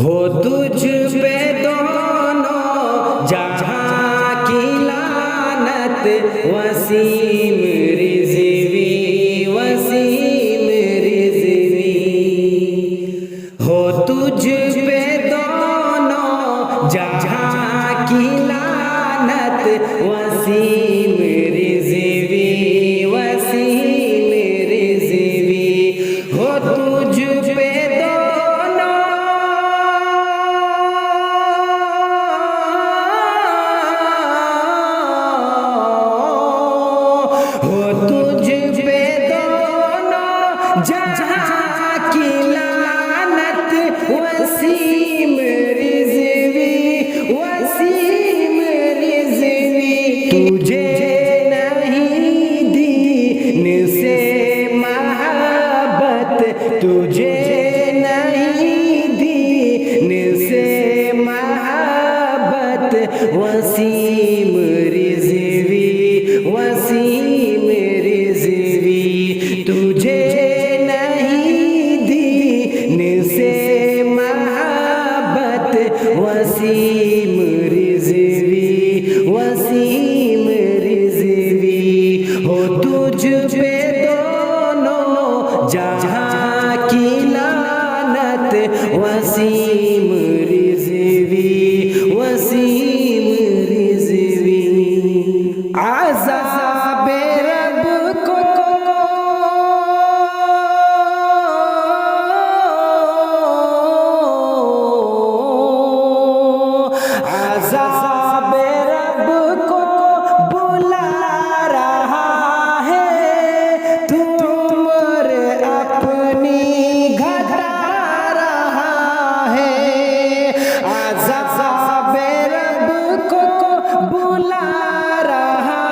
ہو تجھ پہ دونوں جہاں کی لعنت، وسیم رضوی وسیم رضوی۔ ہو تجھ پہ دونوں جہاں کی لعنت، وسیم رضوی وسیم رضوی۔ ہو تجھ پہ جہاں کی لعنت، وسیم رضوی وسیم رضوی۔ تجھے نہیں دین سے محبت، تجھے نہیں دین سے محبت، وسیم رضوی وسیم رضوی۔ تجھے وسیم رضوی وسیم رضوی۔ ہو تجھ پہ دونوں جہاں کی لعنت، وسیم رضوی وسیم رضوی۔ عذاب رب کو عذاب رب کو بلا رہا ہے، تو عمر اپنی گھٹا رہا ہے۔ عذاب رب کو بلا رہا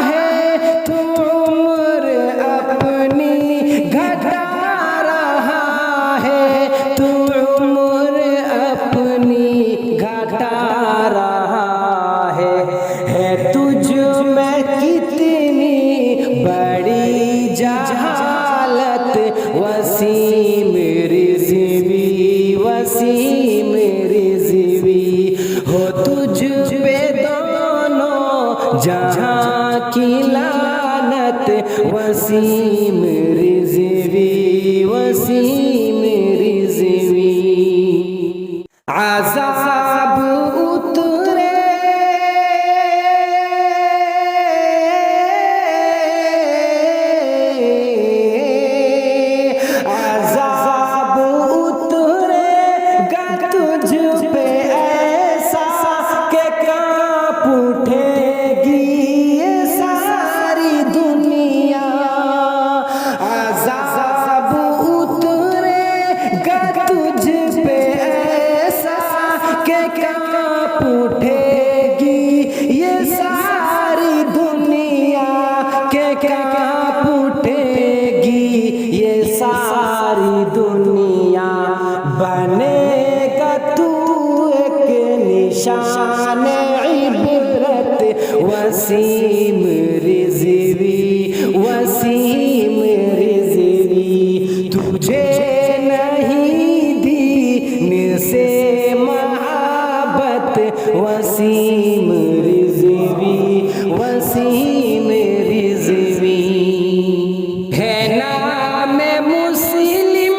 ہے، تو عمر اپنی گھٹا رہا ہے، تو عمر اپنی گھٹا رہا ہے۔ تجھ میں کتنی بڑی جہالت، وسیم رضوی وسیم رضوی۔ ہو تجھ پہ دونوں جہاں کی لعنت، وسیم رضوی وسیم رضوی۔ عذاب اترے عذاب اترے گا تجھ پہ ایسا کہ کانپ اٹھے گی یہ ساری دنیا۔ عذاب اترے گا تجھ پہ کہ کانپ اٹھے گی یہ ساری دنیا، کہ کانپ اٹھے گی یہ ساری دنیا۔ بنے گا تو ایک نشان عبرت، وسیم رضوی وسیم رضوی۔ تجھے نہیں دین سے محبت، وسیم رضوی وسیم رضوی۔ ہے نام مسلم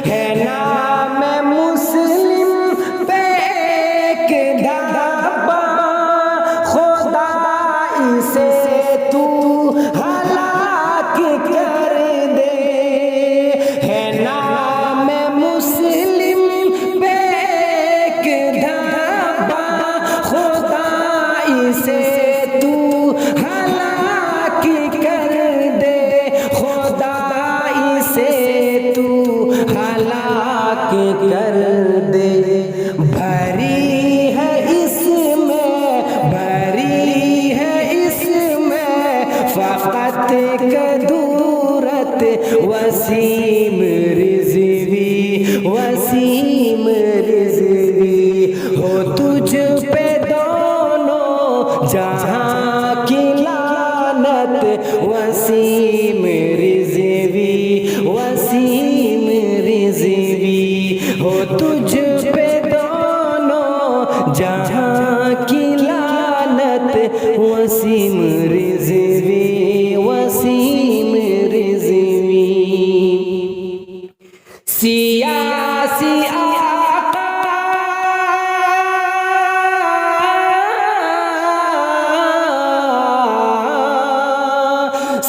ہے نام مسلم پہ ایک دھبا، خدا اسے تو ہلاک کر دے۔ ہے نام مسلم پہ ایک دھبا، خدا اسے تو ہلاک کر دے، خدا اسے تو ہلاک کر دے۔ بھری ہے اس میں بھری ہے اس میں فقط کدورت، وسیم رضوی وسیم رضوی۔ ہو تجھ پہ دونوں جہاں کی لعنت، وسیم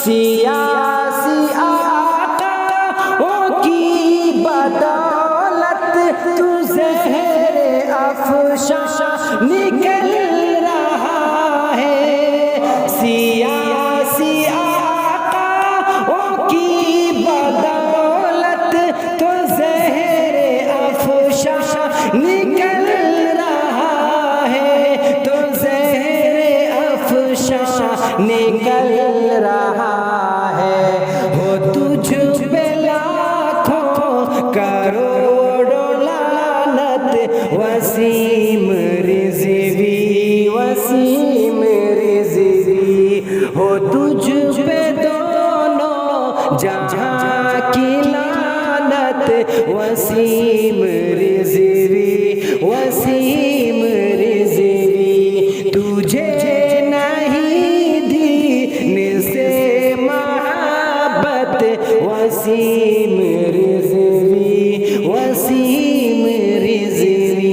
سیاسی آقاؤں کی بدولت تو زہر افشاں نکل رہا ہے، سیاسی آقاؤں کی بدولت تو زہر افشاں نکل رہا ہے، تو زہر افشاں نکل رہا ہے۔ ہو تجھ پہ لاکھوں کروڑوں لعنت، وسیم رضوی وسیم رضوی، ہو تجھ پہ دونوں جہاں کی لعنت، وسیم رضوی وسیم رضوی، تجھے نہیں دین سے محبت، وسیم رضوی وسیم رضوی،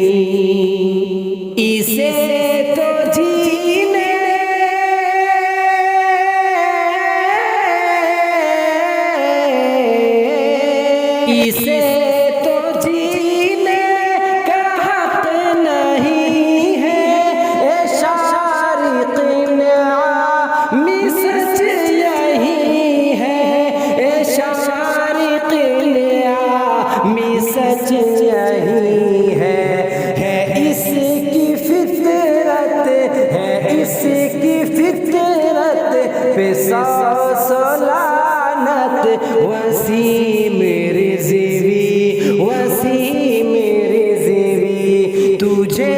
اسے تو جینے اسے تو جینے کا حق نہیں ہے، اے شارق نعامی سچ یہی ہے، اے شارق نعامی سچ یہی ہے اس کی فطرت، ہے اس کی فطرت پہ سو لعنت، وسیم رضوی وسیم رضوی، تجھے